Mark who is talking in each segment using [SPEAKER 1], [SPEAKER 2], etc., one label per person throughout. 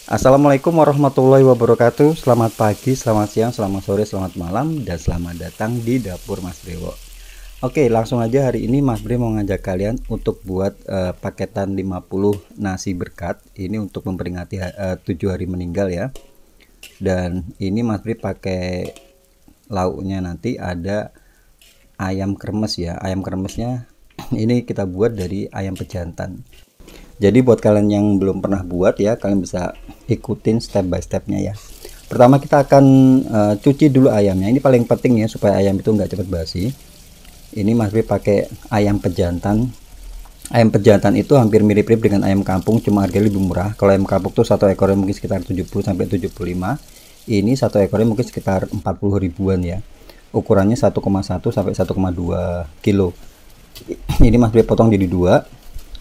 [SPEAKER 1] Assalamualaikum warahmatullahi wabarakatuh. Selamat pagi, selamat siang, selamat sore, selamat malam, dan selamat datang di dapur Mas Brewo. Oke, langsung aja hari ini Mas Bre mau ngajak kalian untuk buat paketan 50 nasi berkat. Ini untuk memperingati 7 hari meninggal ya. Dan ini Mas Bre pakai lauknya nanti ada ayam kremes ya. Ayam kremesnya ini kita buat dari ayam pejantan. Jadi buat kalian yang belum pernah buat ya, kalian bisa ikutin step by stepnya ya. Pertama kita akan cuci dulu ayamnya. Ini paling penting ya supaya ayam itu nggak cepat basi. Ini Mas Bre pakai ayam pejantan. Ayam pejantan itu hampir mirip-mirip dengan ayam kampung, cuma harganya lebih murah. Kalau ayam kampung tuh satu ekornya mungkin sekitar 70 sampai 75. Ini satu ekornya mungkin sekitar 40 ribuan ya. Ukurannya 1,1 sampai 1,2 kilo. Ini Mas Bre potong jadi dua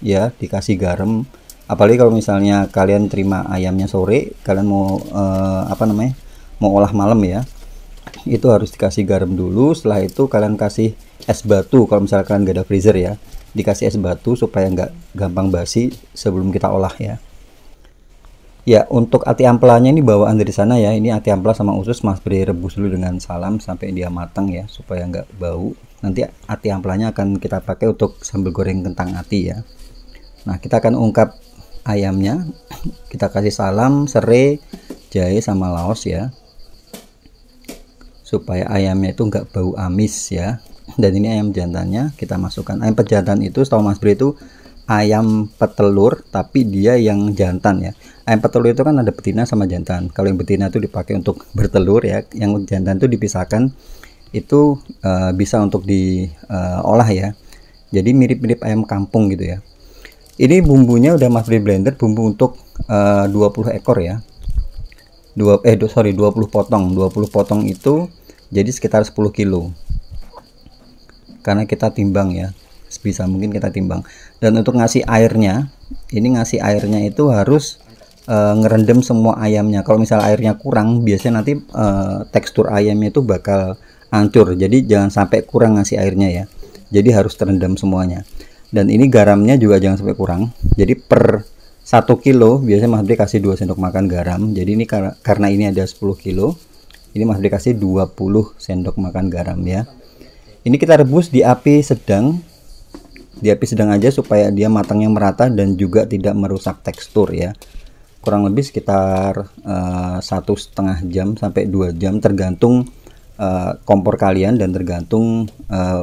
[SPEAKER 1] ya, dikasih garam. Apalagi kalau misalnya kalian terima ayamnya sore, kalian mau mau olah malam ya, itu harus dikasih garam dulu. Setelah itu kalian kasih es batu kalau misalnya kalian gak ada freezer ya, dikasih es batu supaya nggak gampang basi sebelum kita olah ya. Ya, untuk ati amplanya ini bawaan dari sana ya. Ini ati ampela sama usus Mas Bre rebus dulu dengan salam sampai dia matang ya, supaya nggak bau. Nanti ati amplanya akan kita pakai untuk sambal goreng kentang ati ya. Nah, kita akan ungkap ayamnya. Kita kasih salam, serai, jahe sama laos ya, supaya ayamnya itu nggak bau amis ya. Dan ini ayam jantannya kita masukkan. Ayam pejantan itu setahu Mas Bre itu ayam petelur, tapi dia yang jantan ya. Ayam petelur itu kan ada betina sama jantan. Kalau yang betina itu dipakai untuk bertelur ya, yang jantan itu dipisahkan. Itu bisa untuk diolah ya. Jadi mirip-mirip ayam kampung gitu ya. Ini bumbunya udah Mas Bre blender, bumbu untuk 20 ekor ya. 20 potong. 20 potong itu jadi sekitar 10 kilo. Karena kita timbang ya. Sebisa mungkin kita timbang. Dan untuk ngasih airnya, ini ngasih airnya itu harus ngerendam semua ayamnya. Kalau misalnya airnya kurang, biasanya nanti tekstur ayamnya itu bakal hancur. Jadi jangan sampai kurang ngasih airnya ya. Jadi harus terendam semuanya. Dan ini garamnya juga jangan sampai kurang. Jadi per 1 kilo biasanya Mas Bre kasih 2 sendok makan garam. Jadi ini karena ini ada 10 kilo, ini Mas Bre kasih 20 sendok makan garam ya. Ini kita rebus di api sedang. Di api sedang aja supaya dia matangnya merata dan juga tidak merusak tekstur ya. Kurang lebih sekitar 1,5 jam sampai 2 jam tergantung kompor kalian dan tergantung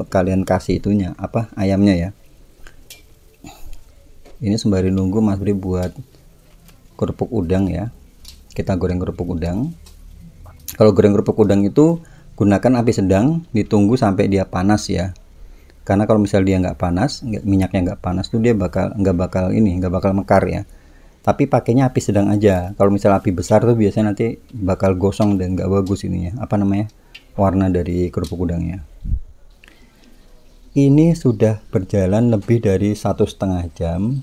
[SPEAKER 1] kalian kasih itunya ayamnya ya. Ini sembari nunggu Mas Bre buat kerupuk udang ya. Kita goreng kerupuk udang. Kalau goreng kerupuk udang itu gunakan api sedang, ditunggu sampai dia panas ya. Karena kalau misalnya dia nggak panas, minyaknya nggak panas tuh dia nggak bakal mekar ya. Tapi pakainya api sedang aja. Kalau misalnya api besar tuh biasanya nanti bakal gosong dan nggak bagus ininya. Warna dari kerupuk udangnya. Ini sudah berjalan lebih dari 1,5 jam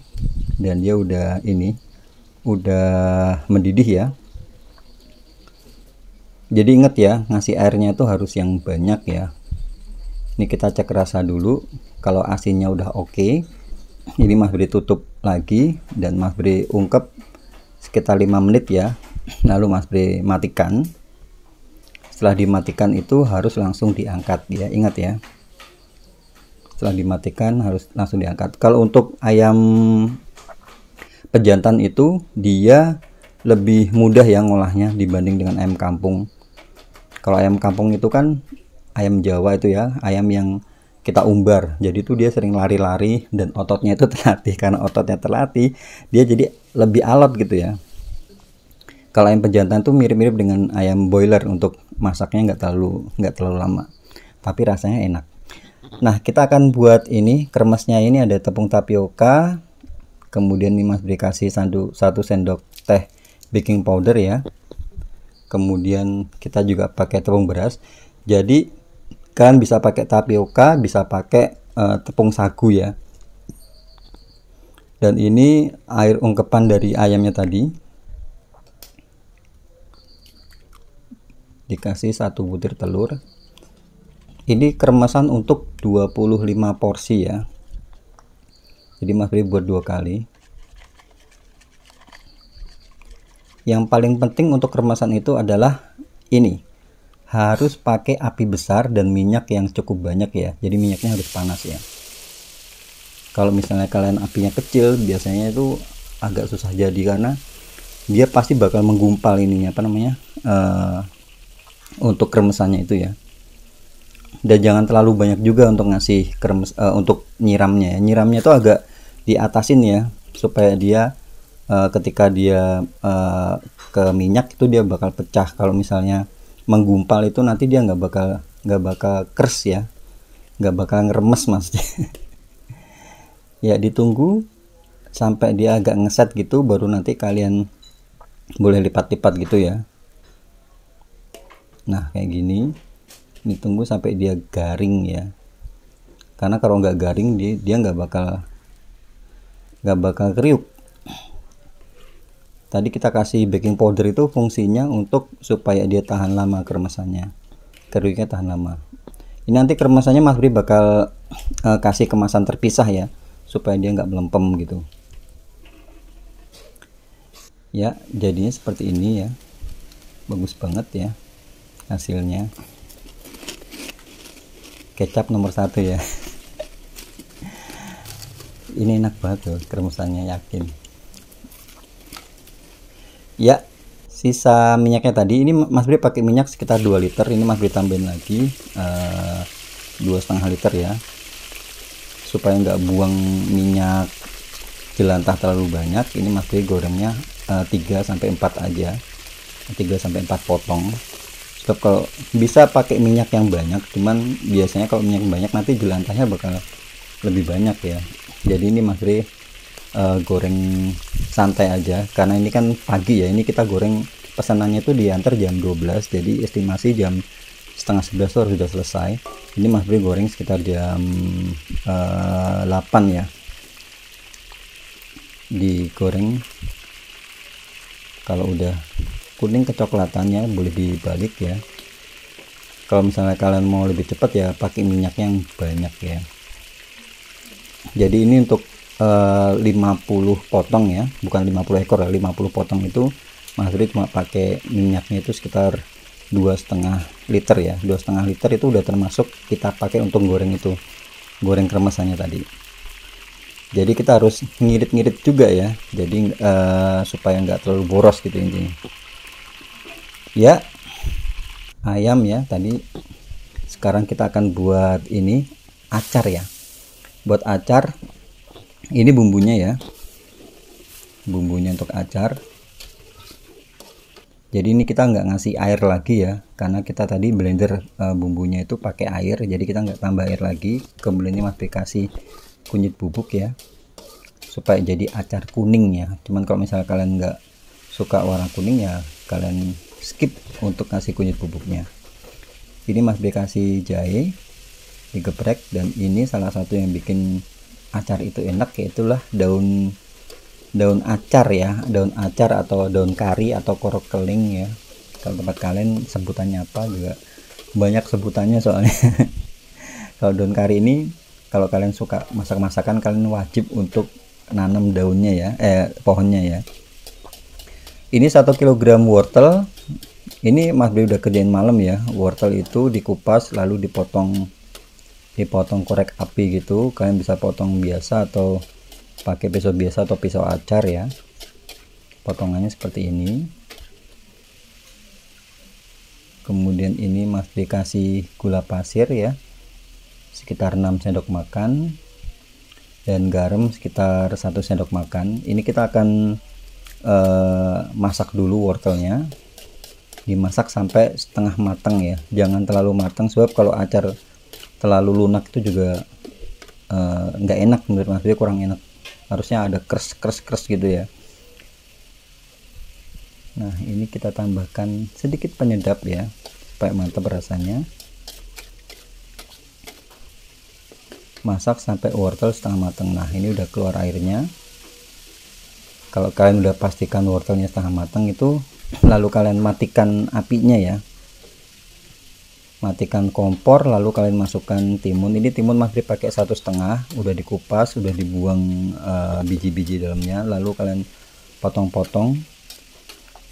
[SPEAKER 1] dan dia udah mendidih ya. Jadi ingat ya, ngasih airnya itu harus yang banyak ya. Ini kita cek rasa dulu. Kalau asinnya udah oke, ini Mas Bre tutup lagi dan Mas Bre ungkep sekitar 5 menit ya. Lalu Mas Bre matikan. Setelah dimatikan itu harus langsung diangkat ya. Ingat ya, setelah dimatikan harus langsung diangkat. Kalau untuk ayam pejantan itu dia lebih mudah ya ngolahnya dibanding dengan ayam kampung. Kalau ayam kampung itu kan ayam Jawa itu ya, ayam yang kita umbar. Jadi itu dia sering lari-lari dan ototnya itu terlatih. Karena ototnya terlatih, dia jadi lebih alot gitu ya. Kalau ayam pejantan tuh mirip-mirip dengan ayam boiler, untuk masaknya nggak terlalu lama. Tapi rasanya enak. Nah, kita akan buat ini kremesnya. Ini ada tepung tapioka, kemudian ini Mas Bre kasih 1 sendok teh baking powder ya. Kemudian kita juga pakai tepung beras. Jadi kalian bisa pakai tapioka, bisa pakai tepung sagu ya. Dan ini air ungkepan dari ayamnya tadi. Dikasih 1 butir telur. Ini kremesan untuk 25 porsi ya. Jadi Mas Bre buat 2 kali. Yang paling penting untuk remasan itu adalah ini, harus pakai api besar dan minyak yang cukup banyak ya. Jadi minyaknya harus panas ya. Kalau misalnya kalian apinya kecil, biasanya itu agak susah jadi karena dia pasti bakal menggumpal ininya apa namanya, untuk kremesannya itu ya. Dan jangan terlalu banyak juga untuk ngasih kremes, untuk nyiramnya ya. Nyiramnya itu agak diatasin ya, supaya dia ketika dia ke minyak itu dia bakal pecah. Kalau misalnya menggumpal itu nanti dia nggak bakal kers ya, nggak bakal ngeremes mas. Ya ditunggu sampai dia agak ngeset gitu, baru nanti kalian boleh lipat-lipat gitu ya. Nah kayak gini, ditunggu sampai dia garing ya, karena kalau nggak garing dia nggak bakal kriuk. Tadi kita kasih baking powder itu fungsinya untuk supaya dia tahan lama kremesannya, kriuknya tahan lama. Ini nanti kremesannya Mas Bri bakal kasih kemasan terpisah ya, supaya dia nggak melempem gitu ya. Jadinya seperti ini ya, bagus banget ya hasilnya. Kecap nomor 1 ya. Ini enak banget loh kremesannya, yakin ya. Sisa minyaknya tadi ini Mas Bri pakai minyak sekitar 2 liter. Ini Mas Bri tambahin lagi 2,5 liter ya, supaya nggak buang minyak jelantah terlalu banyak. Ini Mas Bri gorengnya 3-4 aja, 3-4 potong. Sebab kalau bisa pakai minyak yang banyak, cuman biasanya kalau minyak banyak nanti jelantahnya bakal lebih banyak ya. Jadi ini Mas Bri goreng santai aja, karena ini kan pagi ya. Ini kita goreng, pesanannya itu diantar jam 12, jadi estimasi jam setengah 11 harus sudah selesai. Ini Mas Bri goreng sekitar jam 8 ya, digoreng. Kalau udah kuning kecoklatannya boleh dibalik ya. Kalau misalnya kalian mau lebih cepat ya pakai minyak yang banyak ya. Jadi ini untuk 50 potong ya, bukan 50 ekor ya, 50 potong itu Mas Bri cuma pakai minyaknya itu sekitar 2,5 liter ya. 2,5 liter itu udah termasuk kita pakai untuk goreng itu, goreng kremesannya tadi. Jadi kita harus ngirit-ngirit juga ya, jadi supaya nggak terlalu boros gitu intinya ya. Ayam ya tadi. Sekarang kita akan buat ini acar ya. Buat acar ini bumbunya ya, bumbunya untuk acar. Jadi ini kita nggak ngasih air lagi ya, karena kita tadi blender bumbunya itu pakai air, jadi kita nggak tambah air lagi. Kemudian ini Mas kasih kunyit bubuk ya, supaya jadi acar kuning ya. Cuman kalau misalnya kalian nggak suka warna kuning ya kalian skip untuk kasih kunyit bubuknya. Ini Mas kasih jahe digeprek, dan ini salah satu yang bikin acar itu enak, yaitulah daun acar ya, daun acar atau daun kari atau korok keling ya. Kalau tempat kalian sebutannya apa juga banyak sebutannya soalnya. Kalau daun kari ini, kalau kalian suka masak-masakan, kalian wajib untuk nanam daunnya ya, pohonnya ya. Ini 1 kg wortel. Ini Mas Bri udah kerjain malam ya. Wortel itu dikupas lalu dipotong korek api gitu. Kalian bisa potong biasa atau pakai pisau biasa atau pisau acar ya. Potongannya seperti ini. Kemudian ini Mas Bri kasih gula pasir ya, sekitar 6 sendok makan, dan garam sekitar 1 sendok makan. Ini kita akan masak dulu wortelnya, dimasak sampai setengah matang ya, jangan terlalu matang, sebab kalau acar terlalu lunak itu juga nggak enak menurut Mas Bri, kurang enak. Harusnya ada kres gitu ya. Nah ini kita tambahkan sedikit penyedap ya, supaya mantap rasanya. Masak sampai wortel setengah matang. Nah ini udah keluar airnya. Kalau kalian udah pastikan wortelnya setengah matang itu, lalu kalian matikan apinya ya, matikan kompor, lalu kalian masukkan timun. Ini timun Mas Bri pakai 1,5, udah dikupas, udah dibuang biji-biji dalamnya, lalu kalian potong-potong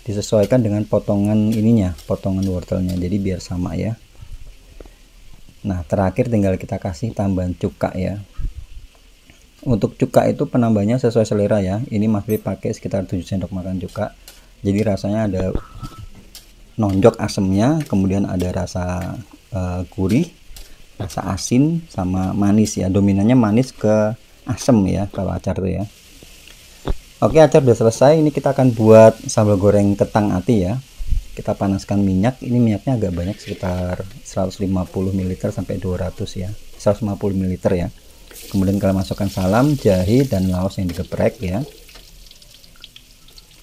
[SPEAKER 1] disesuaikan dengan potongan ininya, potongan wortelnya, jadi biar sama ya. Nah terakhir tinggal kita kasih tambahan cuka ya. Untuk cuka itu penambahnya sesuai selera ya. Ini Mas Bri pakai sekitar 7 sendok makan cuka, jadi rasanya ada nonjok asemnya, kemudian ada rasa gurih, rasa asin sama manis ya. Dominannya manis ke asam ya kalau acar tuh ya. Oke, acar udah selesai. Ini kita akan buat sambal goreng kentang ati ya. Kita panaskan minyak. Ini minyaknya agak banyak, sekitar 150 ml sampai 200 ya. 150 ml ya. Kemudian kalian masukkan salam, jahe dan laos yang digeprek ya.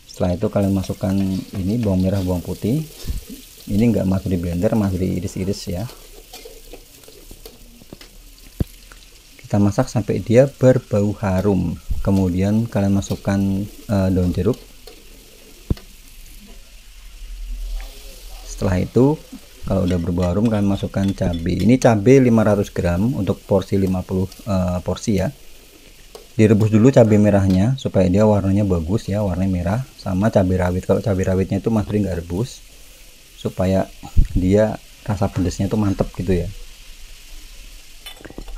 [SPEAKER 1] Setelah itu kalian masukkan ini bawang merah, bawang putih. Ini enggak masuk di blender, masuk di iris-iris ya. Kita masak sampai dia berbau harum. Kemudian kalian masukkan daun jeruk. Setelah itu kalau udah berbau harum kalian masukkan cabai. Ini cabai 500 gram untuk porsi 50 porsi ya. Direbus dulu cabai merahnya supaya dia warnanya bagus ya, warnanya merah, sama cabai rawit. Kalau cabai rawitnya itu Mas Bri nggak rebus supaya dia rasa pedasnya itu mantep gitu ya.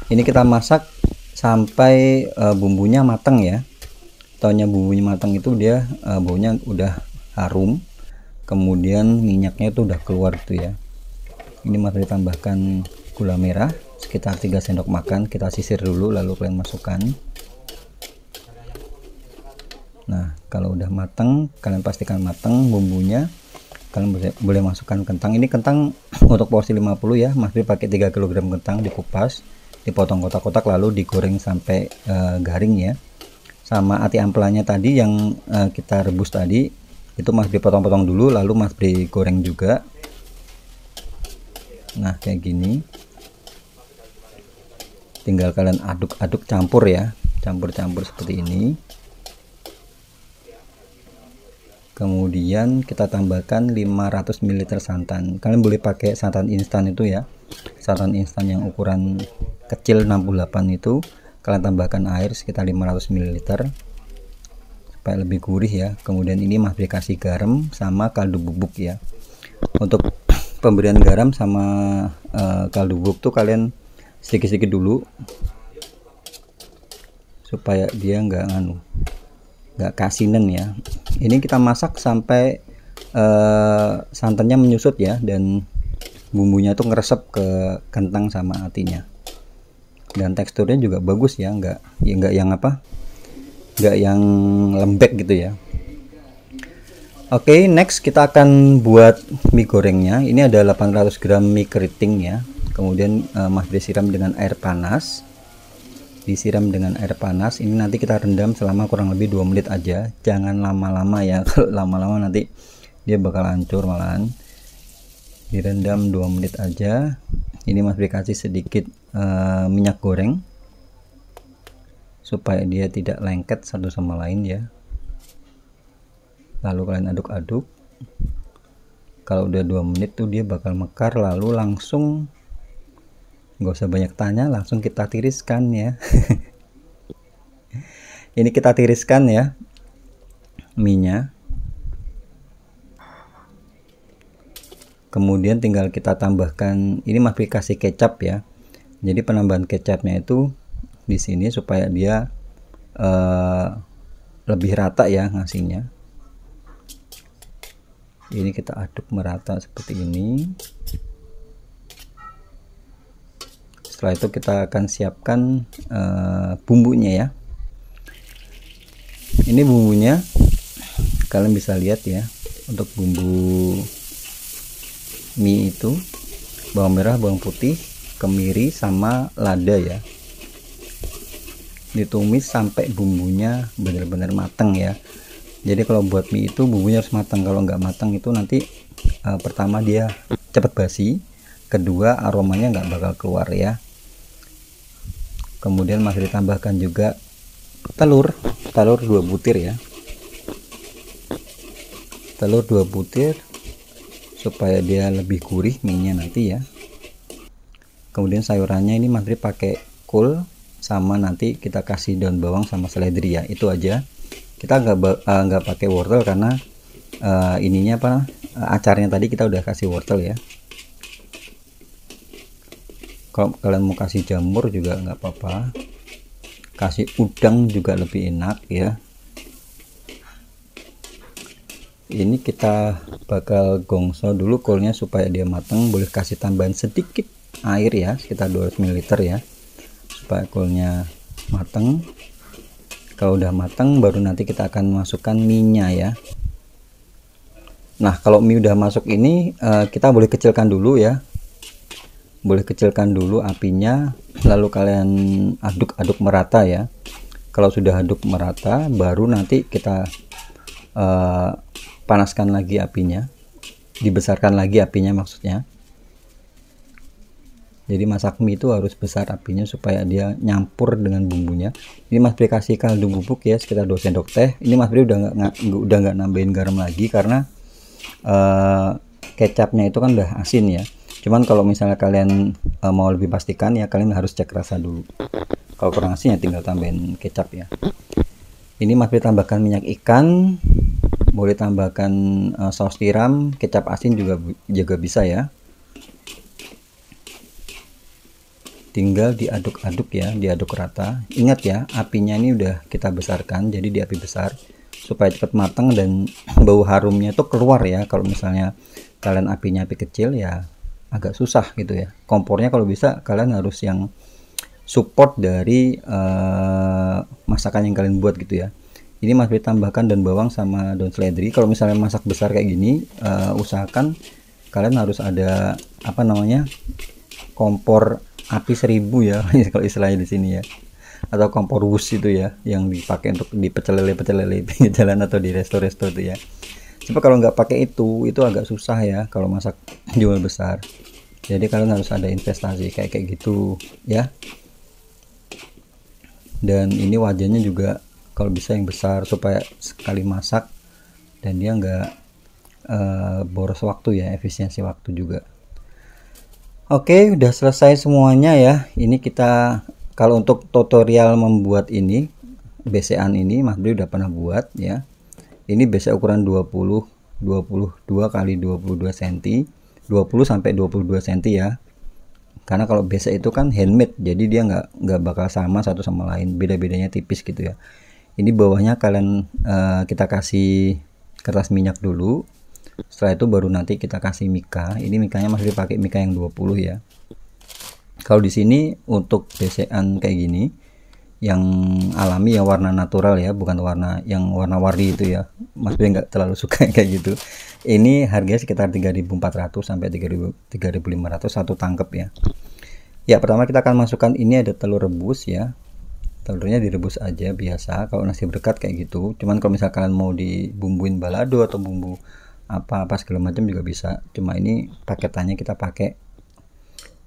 [SPEAKER 1] Ini kita masak sampai bumbunya matang ya. Taunya bumbunya matang itu dia baunya udah harum, kemudian minyaknya itu udah keluar gitu ya. Ini Mas Bri tambahkan gula merah sekitar 3 sendok makan. Kita sisir dulu lalu kalian masukkan. Nah kalau udah matang, kalian pastikan matang bumbunya, kalian boleh masukkan kentang. Ini kentang untuk porsi 50 ya. Mas Bri pakai 3 kg kentang, dikupas, dipotong kotak-kotak lalu digoreng sampai garing ya. Sama ati ampelannya tadi yang kita rebus tadi, itu Mas Bri potong-potong dulu lalu Mas Bri goreng juga. Nah kayak gini, tinggal kalian aduk-aduk, campur ya, campur-campur seperti ini. Kemudian kita tambahkan 500 ml santan. Kalian boleh pakai santan instan itu ya, santan instan yang ukuran kecil 68 itu. Kalian tambahkan air sekitar 500 ml supaya lebih gurih ya. Kemudian ini Mas Bri kasih garam sama kaldu bubuk ya. Untuk pemberian garam sama kaldu bubuk tuh kalian sedikit-sedikit dulu supaya dia nggak kasinen ya. Ini kita masak sampai santannya menyusut ya, dan bumbunya tuh ngeresep ke kentang sama atinya, dan teksturnya juga bagus ya, nggak yang lembek gitu ya. Oke, next kita akan buat mie gorengnya. Ini ada 800 gram mie keriting ya. Kemudian Mas Bri siram dengan air panas. Disiram dengan air panas. Ini nanti kita rendam selama kurang lebih 2 menit aja. Jangan lama-lama ya. Kalau lama-lama nanti dia bakal hancur malahan. Direndam 2 menit aja. Ini Mas Bri kasih sedikit minyak goreng supaya dia tidak lengket satu sama lain ya. Lalu kalian aduk-aduk. Kalau udah 2 menit tuh dia bakal mekar, lalu langsung nggak usah banyak tanya, langsung kita tiriskan ya. Ini kita tiriskan ya minyak. Kemudian tinggal kita tambahkan, ini Mas Bri kasih kecap ya. Jadi penambahan kecapnya itu di sini supaya dia lebih rata ya ngasihnya. Ini kita aduk merata seperti ini. Setelah itu kita akan siapkan bumbunya ya. Ini bumbunya kalian bisa lihat ya. Untuk bumbu mie itu bawang merah, bawang putih, kemiri sama lada ya. Ditumis sampai bumbunya benar-benar matang ya. Jadi kalau buat mie itu bumbunya harus matang. Kalau nggak matang itu nanti pertama dia cepat basi, kedua aromanya nggak bakal keluar ya. Kemudian masih ditambahkan juga telur 2 butir ya. Telur 2 butir supaya dia lebih gurih mie-nya nanti ya. Kemudian sayurannya ini Mas Bri pakai kol, sama nanti kita kasih daun bawang sama seledri ya. Itu aja. Kita nggak pakai wortel karena ininya apa, acarnya tadi kita udah kasih wortel ya. Kalau kalian mau kasih jamur juga nggak apa-apa, kasih udang juga lebih enak ya. Ini kita bakal gongso dulu kolnya supaya dia matang. Boleh kasih tambahan sedikit air ya, sekitar 200 ml ya, supaya kolnya matang. Kalau udah matang baru nanti kita akan masukkan mie-nya ya. Nah kalau mie udah masuk ini kita boleh kecilkan dulu ya, boleh kecilkan dulu apinya, lalu kalian aduk-aduk merata ya. Kalau sudah aduk merata baru nanti kita panaskan lagi apinya, dibesarkan lagi apinya maksudnya. Jadi masak mie itu harus besar apinya supaya dia nyampur dengan bumbunya. Ini Mas Bre kasih kaldu bubuk ya sekitar 2 sendok teh. Ini Mas Bre udah nggak nambahin garam lagi karena kecapnya itu kan udah asin ya. Cuman kalau misalnya kalian mau lebih pastikan ya, kalian harus cek rasa dulu. Kalau kurang asin ya tinggal tambahin kecap ya. Ini Mas Bre tambahkan minyak ikan, boleh tambahkan saus tiram, kecap asin juga bisa ya. Tinggal diaduk-aduk ya, diaduk rata. Ingat ya, apinya ini udah kita besarkan, jadi di api besar supaya cepat matang dan bau harumnya itu keluar ya. Kalau misalnya kalian apinya api kecil ya agak susah gitu ya. Kompornya kalau bisa kalian harus yang support dari masakan yang kalian buat gitu ya. Ini Mas Bre tambahkan daun bawang sama daun seledri. Kalau misalnya masak besar kayak gini, usahakan kalian harus ada apa namanya, kompor api 1000 ya kalau istilahnya di sini ya, atau kompor wus itu ya yang dipakai untuk di pecel lele pinggir jalan atau di resto-resto itu ya. Coba kalau nggak pakai itu agak susah ya kalau masak jual besar. Jadi kalian harus ada investasi kayak gitu ya. Dan ini wajannya juga kalau bisa yang besar supaya sekali masak dan dia nggak boros waktu ya, efisiensi waktu juga. Oke, udah selesai semuanya ya. Ini kita kalau untuk tutorial membuat ini BCA ini Mas Bre udah pernah buat ya. Ini BCA ukuran 22 kali 22 cm, 20 sampai 22 cm ya. Karena kalau BCA itu kan handmade, jadi dia nggak bakal sama satu sama lain, beda-bedanya tipis gitu ya. Ini bawahnya kalian kita kasih kertas minyak dulu. Setelah itu baru nanti kita kasih mika. Ini mikanya masih dipakai mika yang 20 ya. Kalau di sini untuk BCA kayak gini yang alami ya, warna natural ya, bukan warna yang warna-warni itu ya. Mas Bre nggak terlalu suka kayak gitu. Ini harganya sekitar 3.400 sampai 3.500 satu tangkep ya. Ya, pertama kita akan masukkan ini ada telur rebus ya. Telurnya direbus aja biasa kalau nasi berkat kayak gitu. Cuman kalau misalkan kalian mau dibumbuin balado atau bumbu apa segala macam juga bisa. Cuma ini paketannya kita pakai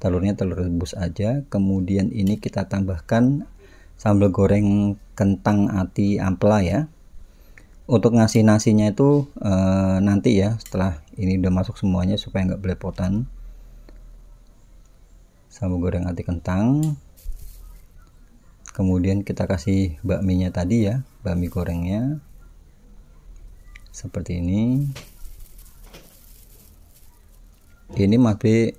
[SPEAKER 1] telurnya telur rebus aja. Kemudian ini kita tambahkan sambal goreng kentang ati ampela ya. Untuk ngasih nasinya itu nanti ya, setelah ini udah masuk semuanya supaya nggak belepotan. Sambal goreng ati kentang. Kemudian kita kasih bakminya tadi ya, bakmi gorengnya seperti ini. Ini Mas Bre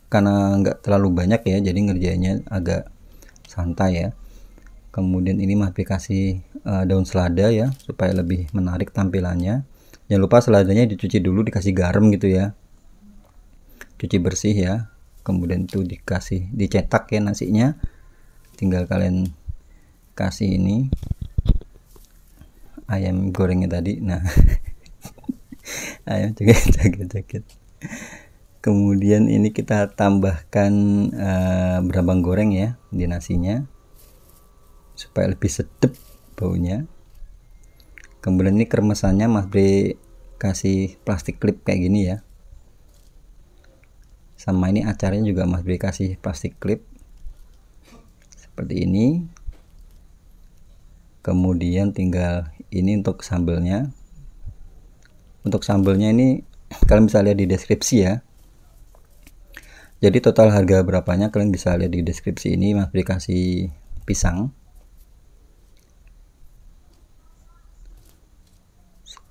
[SPEAKER 1] karena nggak terlalu banyak ya, jadi ngerjainnya agak santai ya. Kemudian ini Mas Bre kasih daun selada ya supaya lebih menarik tampilannya. Jangan lupa seladanya dicuci dulu, dikasih garam gitu ya, cuci bersih ya. Kemudian itu dicetak ya nasinya, tinggal kalian kasih ini ayam gorengnya tadi. Nah ayam joget. Kemudian ini kita tambahkan berambang goreng ya di nasinya supaya lebih sedap baunya. Kemudian ini kremesannya Mas Bre kasih plastik klip kayak gini ya. Sama ini acaranya juga Mas Bre kasih plastik klip seperti ini. Kemudian tinggal ini untuk sambelnya. Untuk sambelnya ini kalian bisa lihat di deskripsi ya. Jadi total harga berapanya kalian bisa lihat di deskripsi ini. Mas Bre kasih pisang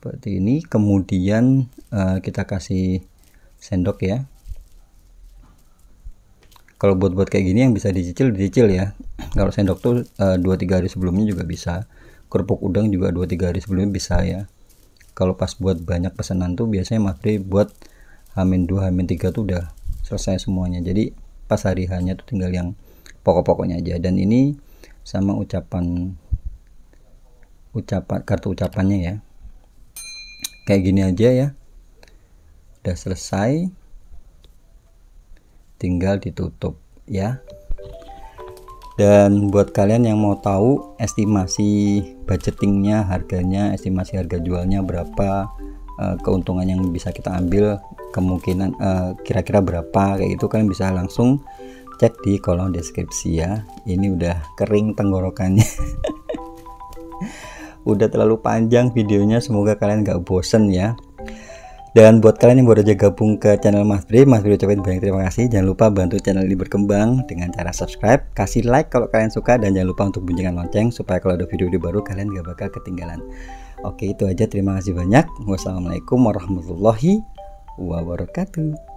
[SPEAKER 1] seperti ini. Kemudian kita kasih sendok ya. Kalau buat kayak gini yang bisa dicicil ya. Kalau sendok tuh 2-3 hari sebelumnya juga bisa. Kerupuk udang juga 2-3 hari sebelumnya bisa ya. Kalau pas buat banyak pesanan tuh biasanya Mas Bre buat H-2 H-3 tuh udah selesai semuanya. Jadi pas hari hanya tuh tinggal yang pokok-pokoknya aja. Dan ini sama ucapan kartu ucapannya ya. Kayak gini aja ya. Udah selesai, tinggal ditutup ya. Dan buat kalian yang mau tahu estimasi budgetingnya, harganya, estimasi harga jualnya berapa, keuntungan yang bisa kita ambil, kemungkinan kira-kira berapa, kayak gitu kalian bisa langsung cek di kolom deskripsi ya. Ini udah kering tenggorokannya. Udah terlalu panjang videonya, semoga kalian gak bosen ya. Dan buat kalian yang baru aja gabung ke channel Mas Bre ucapin banyak terima kasih. Jangan lupa bantu channel ini berkembang dengan cara subscribe, kasih like kalau kalian suka, dan jangan lupa untuk bunyikan lonceng supaya kalau ada video baru kalian gak bakal ketinggalan. Oke, itu aja, terima kasih banyak. Wassalamualaikum warahmatullahi wabarakatuh.